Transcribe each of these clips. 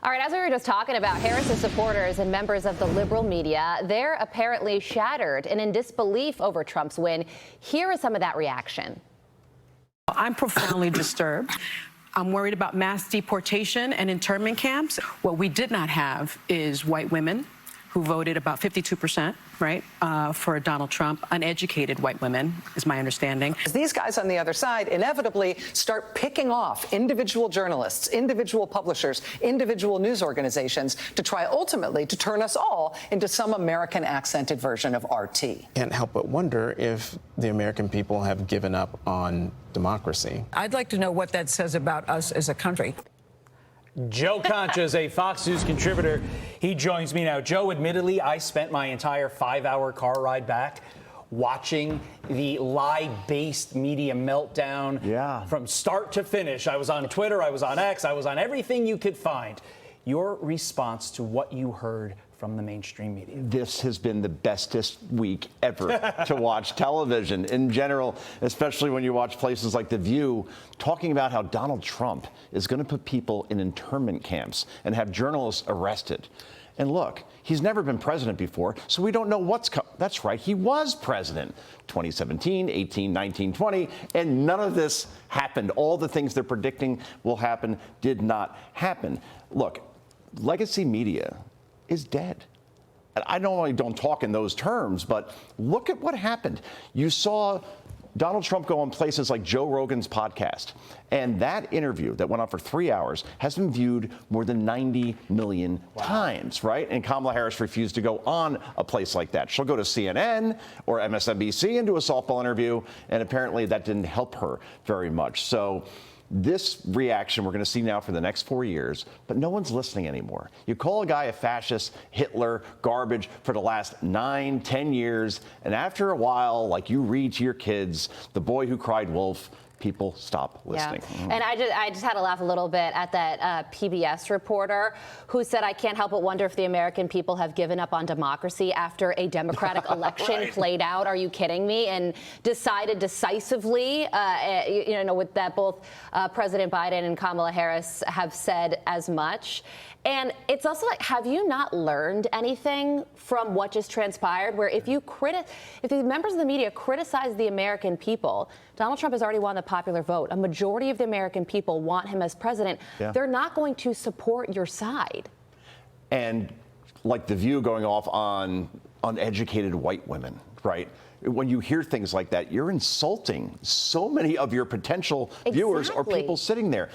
All right, as we were just talking about, Harris's supporters and members of the liberal media, they're apparently shattered and in disbelief over Trump's win. Here is some of that reaction. I'm profoundly disturbed. I'm worried about mass deportation and internment camps. What we did not have is white women who voted about 52%, right, for Donald Trump. Uneducated white women, is my understanding. These guys on the other side inevitably start picking off individual journalists, individual publishers, individual news organizations to try ultimately to turn us all into some American accented version of RT. Can't help but wonder if the American people have given up on democracy. I'd like to know what that says about us as a country. Joe Concha is a Fox News contributor. He joins me now. Joe, admittedly, I spent my entire 5-hour car ride back watching the lie-based media meltdown from start to finish. I was on Twitter, I was on X, I was on everything you could find. Your response to what you heard from the mainstream media? This has been the bestest week ever to watch television in general, especially when you watch places like The View talking about how Donald Trump is going to put people in internment camps and have journalists arrested. And look, he's never been president before, so we don't know what's coming. That's right, he was president 2017, 18, 19, 20, and none of this happened. All the things they're predicting will happen did not happen. Look, legacy media is dead. And I normally don't talk in those terms, but look at what happened. You saw Donald Trump go on places like Joe Rogan's podcast, and that interview that went on for 3 hours has been viewed more than 90 million times, right? And Kamala Harris refused to go on a place like that. She'll go to CNN or MSNBC and do a softball interview, and apparently that didn't help her very much. So this reaction we're going to see now for the next 4 years, but no one's listening anymore. You call a guy a fascist, Hitler, garbage for the last 9, 10 years, and after a while, like you read to your kids, the boy who cried wolf, people stop listening. Yeah. And I just had to laugh a little bit at that PBS reporter who said, I can't help but wonder if the American people have given up on democracy after a Democratic election played out. Are you kidding me? And decided decisively, with that both President Biden and Kamala Harris have said as much. And it's also like, have you not learned anything from what just transpired? Where if the members of the media criticize the American people, Donald Trump has already won the popular vote. A majority of the American people want him as president. Yeah. They're not going to support your side. And like The View going off on uneducated white women, right? When you hear things like that, you're insulting so many of your potential viewers or people sitting there.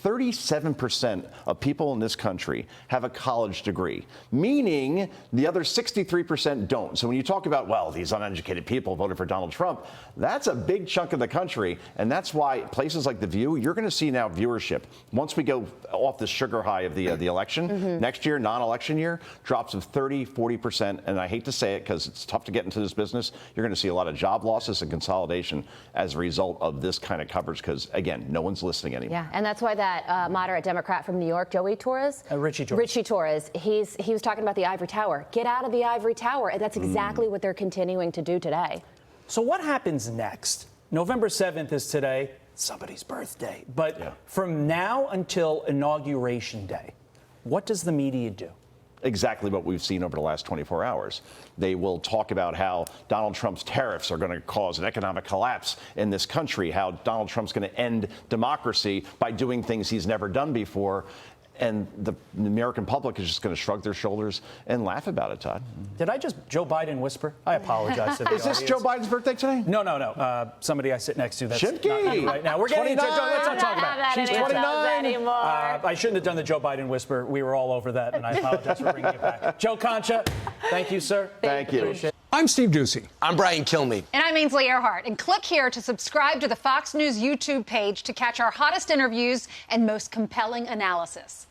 37% of people in this country have a college degree, meaning the other 63% don't. So when you talk about, well, these uneducated people voted for Donald Trump, that's a big chunk of the country. And that's why places like The View, you're going to see now viewership. Once we go off the sugar high of the election, next year, non-election year, drops of 30, 40%. And I hate to say it because it's tough to get into this business. You're going to see a lot of job losses and consolidation as a result of this kind of coverage because, again, no one's listening anymore. Yeah, and that's why that moderate Democrat from New York, Richie Torres, he was talking about the ivory tower. Get out of the ivory tower. And that's exactly what they're continuing to do today. So what happens next? November 7th is today, somebody's birthday. But from now until Inauguration Day, what does the media do? Exactly what we've seen over the last 24 hours. They will talk about how Donald Trump's tariffs are going to cause an economic collapse in this country, how Donald Trump's going to end democracy by doing things he's never done before. And the American public is just going to shrug their shoulders and laugh about it, Todd. Did I just Joe Biden whisper? I apologize to the Is this audience. Joe Biden's birthday today? No. Somebody I sit next to. That's Shimke. not me right now. We're getting into let's not talk about it. She's 29. I shouldn't have done the Joe Biden whisper. We were all over that, and I apologize for bringing it back. Joe Concha, thank you, sir. Thank you. Appreciate it. I'm Steve Ducey. I'm Brian Kilmeade. And I'm Ainsley Earhart. And click here to subscribe to the Fox News YouTube page to catch our hottest interviews and most compelling analysis.